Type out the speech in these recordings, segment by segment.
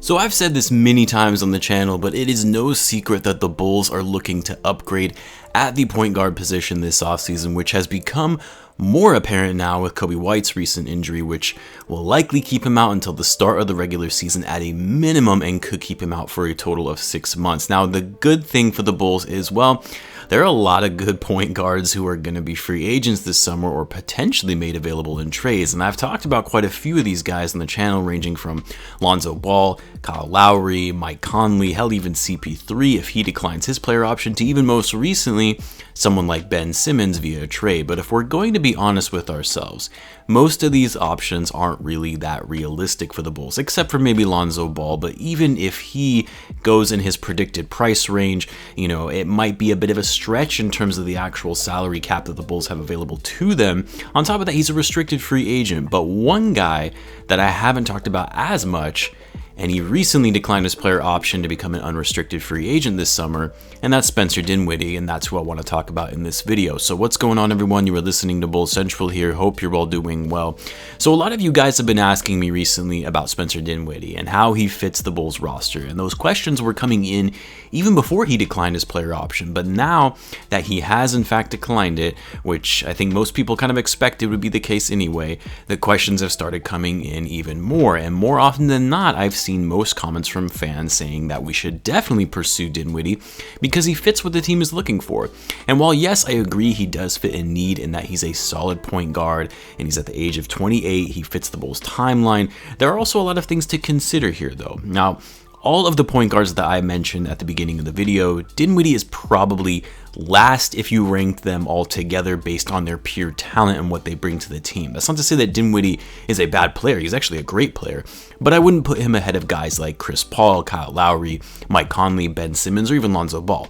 So I've said this many times on the channel, but it is no secret that the Bulls are looking to upgrade at the point guard position this offseason, which has become more apparent now with Coby White's recent injury, which will likely keep him out until the start of the regular season at a minimum and could keep him out for a total of 6 months. Now, the good thing for the Bulls is, well, there are a lot of good point guards who are going to be free agents this summer or potentially made available in trades, and I've talked about quite a few of these guys on the channel, ranging from Lonzo Ball, Kyle Lowry, Mike Conley, hell, even CP3 if he declines his player option, to even most recently someone like Ben Simmons via a trade. But if we're going to be honest with ourselves, most of these options aren't really that realistic for the Bulls, except for maybe Lonzo Ball. But even if he goes in his predicted price range, it might be a bit of a stretch in terms of the actual salary cap that the Bulls have available to them. On top of that, he's a restricted free agent. But one guy that I haven't talked about as much, and he recently declined his player option to become an unrestricted free agent this summer, and that's Spencer Dinwiddie, and that's who I want to talk about in this video. So what's going on, everyone? You are listening to Bull Central here. Hope you're all doing well. So a lot of you guys have been asking me recently about Spencer Dinwiddie and how he fits the Bulls roster, and those questions were coming in even before he declined his player option. But now that he has in fact declined it, which I think most people kind of expected would be the case anyway, the questions have started coming in even more, and more often than not, I've seen most comments from fans saying that we should definitely pursue Dinwiddie because he fits what the team is looking for. And while yes, I agree he does fit a need in that he's a solid point guard and he's at the age of 28, he fits the Bulls timeline, there are also a lot of things to consider here though. Now, all of the point guards that I mentioned at the beginning of the video, Dinwiddie is probably last if you ranked them all together based on their pure talent and what they bring to the team. That's not to say that Dinwiddie is a bad player. He's actually a great player, but I wouldn't put him ahead of guys like Chris Paul, Kyle Lowry, Mike Conley, Ben Simmons, or even Lonzo Ball.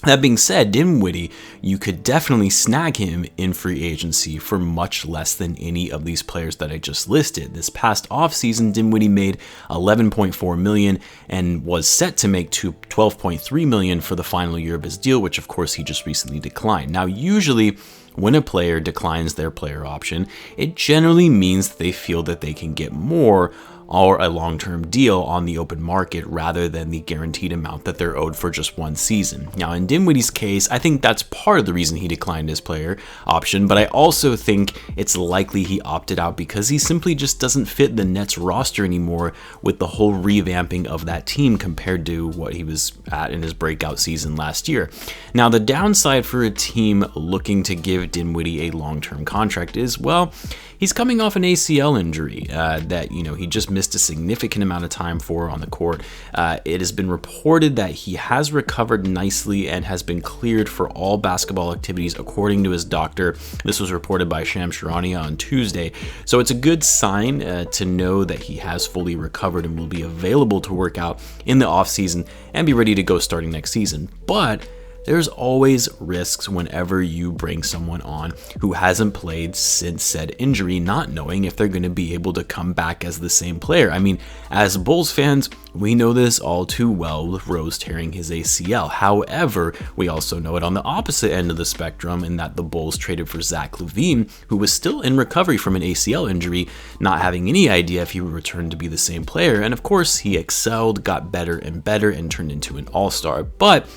That being said, Dinwiddie, you could definitely snag him in free agency for much less than any of these players that I just listed. This past offseason, Dinwiddie made $11.4 million and was set to make $12.3 million for the final year of his deal, which of course he just recently declined. Now, usually when a player declines their player option, it generally means they feel that they can get more or a long-term deal on the open market rather than the guaranteed amount that they're owed for just one season. Now, in Dinwiddie's case, I think that's part of the reason he declined his player option, but I also think it's likely he opted out because he simply just doesn't fit the Nets roster anymore with the whole revamping of that team compared to what he was at in his breakout season last year. Now, the downside for a team looking to give Dinwiddie a long-term contract is, well, he's coming off an ACL injury that, he just missed a significant amount of time for on the court. It has been reported that he has recovered nicely and has been cleared for all basketball activities according to his doctor. This was reported by Shams Charania on Tuesday. So it's a good sign to know that he has fully recovered and will be available to work out in the offseason and be ready to go starting next season. But there's always risks whenever you bring someone on who hasn't played since said injury, not knowing if they're going to be able to come back as the same player. I mean, as Bulls fans, we know this all too well with Rose tearing his ACL. However, we also know it on the opposite end of the spectrum in that the Bulls traded for Zach Lavine, who was still in recovery from an ACL injury, not having any idea if he would return to be the same player. And of course, he excelled, got better and better, and turned into an all-star. But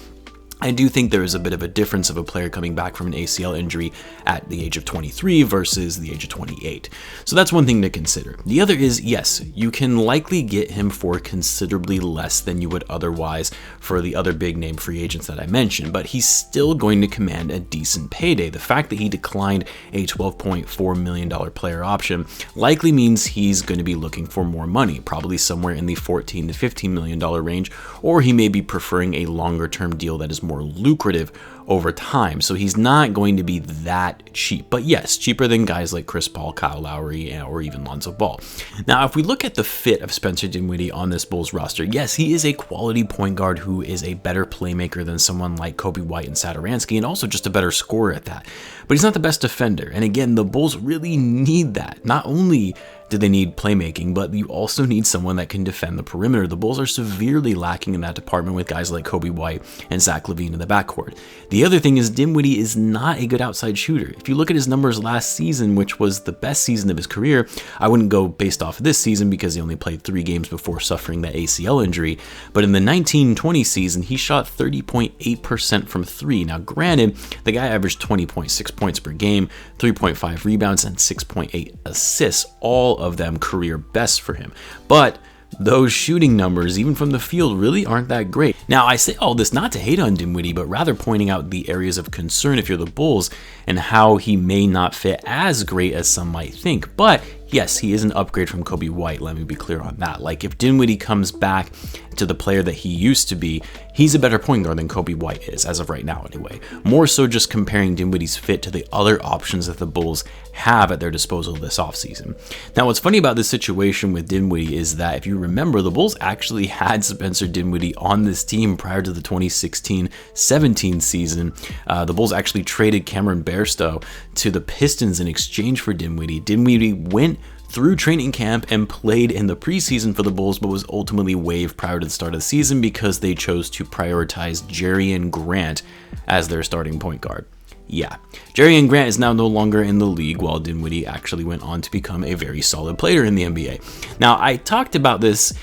I do think there is a bit of a difference of a player coming back from an ACL injury at the age of 23 versus the age of 28. So that's one thing to consider. The other is, yes, you can likely get him for considerably less than you would otherwise for the other big name free agents that I mentioned, but he's still going to command a decent payday. The fact that he declined a $12.4 million player option likely means he's going to be looking for more money, probably somewhere in the $14 to $15 million range, or he may be preferring a longer term deal that is more lucrative over time. So he's not going to be that cheap, but yes, cheaper than guys like Chris Paul, Kyle Lowry, or even Lonzo Ball. Now, if we look at the fit of Spencer Dinwiddie on this Bulls roster, yes, he is a quality point guard who is a better playmaker than someone like Coby White and Satoransky, and also just a better scorer at that. But he's not the best defender. And again, the Bulls really need that. Not only do they need playmaking, but you also need someone that can defend the perimeter. The Bulls are severely lacking in that department with guys like Coby White and Zach Lavine in the backcourt. The other thing is Dinwiddie is not a good outside shooter. If you look at his numbers last season, which was the best season of his career, I wouldn't go based off of this season because he only played 3 games before suffering that ACL injury, but in the 19-20 season, he shot 30.8% from 3. Now granted, the guy averaged 20.6 points per game, 3.5 rebounds, and 6.8 assists, all of them career best for him. But those shooting numbers, even from the field, really aren't that great. Now, I say all this not to hate on Dinwiddie, but rather pointing out the areas of concern if you're the Bulls and how he may not fit as great as some might think. But yes, he is an upgrade from Coby White, let me be clear on that. Like, if Dinwiddie comes back to the player that he used to be, he's a better point guard than Coby White is, as of right now anyway. More so just comparing Dinwiddie's fit to the other options that the Bulls have at their disposal this offseason. Now, what's funny about this situation with Dinwiddie is that, if you remember, the Bulls actually had Spencer Dinwiddie on this team prior to the 2016-17 season. The Bulls actually traded Cameron Bairstow to the Pistons in exchange for Dinwiddie. Dinwiddie went through training camp and played in the preseason for the Bulls, but was ultimately waived prior to the start of the season because they chose to prioritize Jerian Grant as their starting point guard. Yeah, Jerian Grant is now no longer in the league, while Dinwiddie actually went on to become a very solid player in the NBA. Now, I talked about this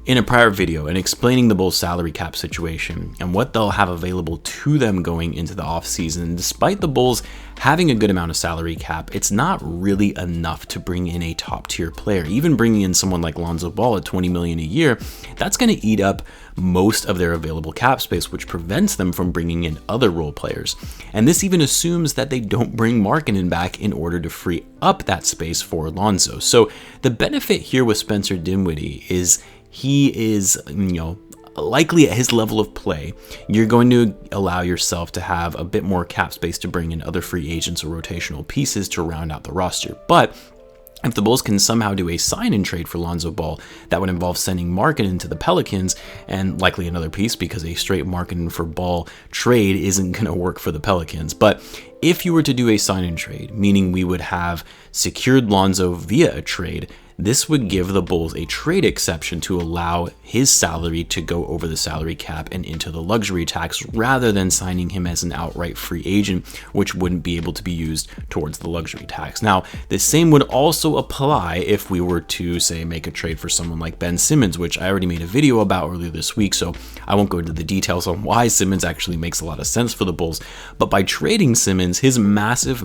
in a prior video and explaining the Bulls' salary cap situation and what they'll have available to them going into the offseason. Despite the Bulls having a good amount of salary cap, it's not really enough to bring in a top tier player. Even bringing in someone like Lonzo Ball at $20 million a year, that's going to eat up most of their available cap space, which prevents them from bringing in other role players. And this even assumes that they don't bring Markkanen back in order to free up that space for Lonzo. So the benefit here with Spencer Dinwiddie is he is, likely at his level of play, you're going to allow yourself to have a bit more cap space to bring in other free agents or rotational pieces to round out the roster. But if the Bulls can somehow do a sign-and trade for Lonzo Ball, that would involve sending Markkanen to the Pelicans, and likely another piece because a straight Markkanen for Ball trade isn't going to work for the Pelicans. But if you were to do a sign-and trade, meaning we would have secured Lonzo via a trade, this would give the Bulls a trade exception to allow his salary to go over the salary cap and into the luxury tax, rather than signing him as an outright free agent, which wouldn't be able to be used towards the luxury tax. Now, the same would also apply if we were to, say, make a trade for someone like Ben Simmons, which I already made a video about earlier this week, so I won't go into the details on why Simmons actually makes a lot of sense for the Bulls. But by trading Simmons, his massive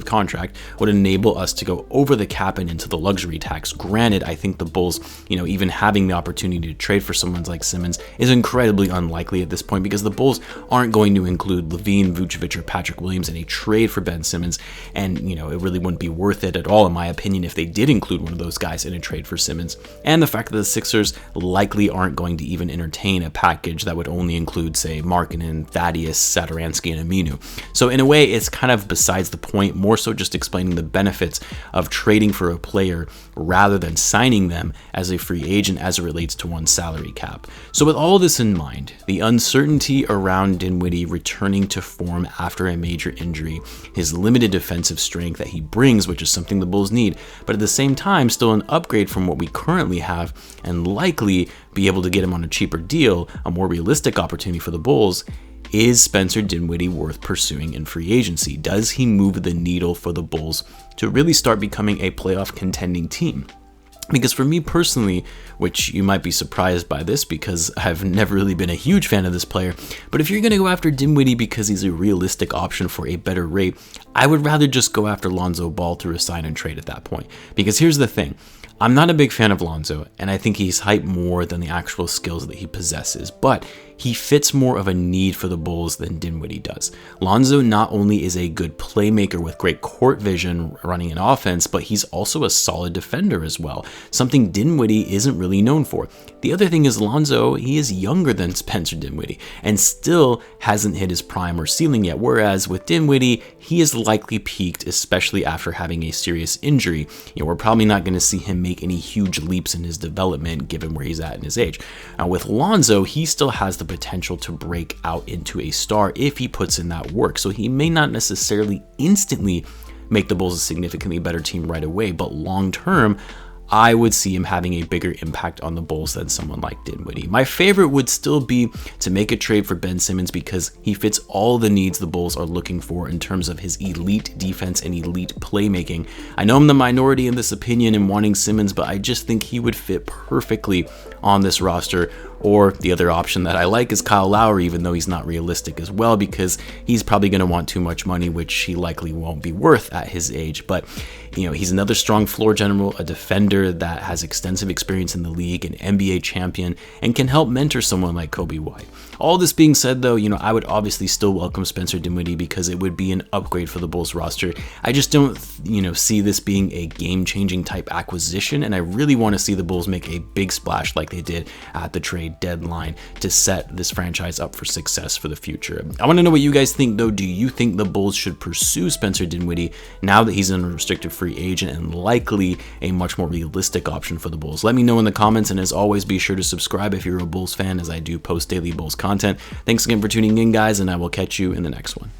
contract would enable us to go over the cap and into the luxury tax. Granted, I think the Bulls, even having the opportunity to trade for someone like Simmons is incredibly unlikely at this point, because the Bulls aren't going to include Lavine, Vucevic, or Patrick Williams in a trade for Ben Simmons, and it really wouldn't be worth it at all, in my opinion, if they did include one of those guys in a trade for Simmons. And the fact that the Sixers likely aren't going to even entertain a package that would only include, say, Markkanen, Thaddeus, Satoransky, and Aminu. So in a way, it's kind of besides the point, more so just explaining the benefits of trading for a player rather than signing them as a free agent as it relates to one's salary cap. So with all this in mind, the uncertainty around Dinwiddie returning to form after a major injury, his limited defensive strength that he brings, which is something the Bulls need, but at the same time still an upgrade from what we currently have, and likely be able to get him on a cheaper deal, a more realistic opportunity for the Bulls. Is Spencer Dinwiddie worth pursuing in free agency? Does he move the needle for the Bulls to really start becoming a playoff contending team? Because for me personally, which you might be surprised by this because I've never really been a huge fan of this player, but if you're going to go after Dinwiddie because he's a realistic option for a better rate, I would rather just go after Lonzo Ball through a sign and trade at that point. Because here's the thing, I'm not a big fan of Lonzo, and I think he's hyped more than the actual skills that he possesses, but he fits more of a need for the Bulls than Dinwiddie does. Lonzo not only is a good playmaker with great court vision running an offense, but he's also a solid defender as well, something Dinwiddie isn't really known for. The other thing is Lonzo, he is younger than Spencer Dinwiddie and still hasn't hit his prime or ceiling yet, whereas with Dinwiddie, he is likely peaked, especially after having a serious injury. We're probably not going to see him make any huge leaps in his development given where he's at in his age. Now with Lonzo, he still has the potential to break out into a star if he puts in that work, so he may not necessarily instantly make the Bulls a significantly better team right away, but long term, I would see him having a bigger impact on the Bulls than someone like Dinwiddie. My favorite would still be to make a trade for Ben Simmons because he fits all the needs the Bulls are looking for in terms of his elite defense and elite playmaking. I know I'm the minority in this opinion in wanting Simmons, but I just think he would fit perfectly on this roster. Or the other option that I like is Kyle Lowry, even though he's not realistic as well, because he's probably going to want too much money, which he likely won't be worth at his age. But, he's another strong floor general, a defender that has extensive experience in the league, an NBA champion, and can help mentor someone like Coby White. All this being said, though, I would obviously still welcome Spencer Dinwiddie because it would be an upgrade for the Bulls roster. I just don't, see this being a game-changing type acquisition, and I really want to see the Bulls make a big splash like they did at the trade deadline to set this franchise up for success for the future. I want to know what you guys think, though. Do you think the Bulls should pursue Spencer Dinwiddie now that he's an unrestricted free agent and likely a much more realistic option for the Bulls? Let me know in the comments, and as always, be sure to subscribe if you're a Bulls fan, as I do post daily Bulls content. Thanks again for tuning in, guys, and I will catch you in the next one.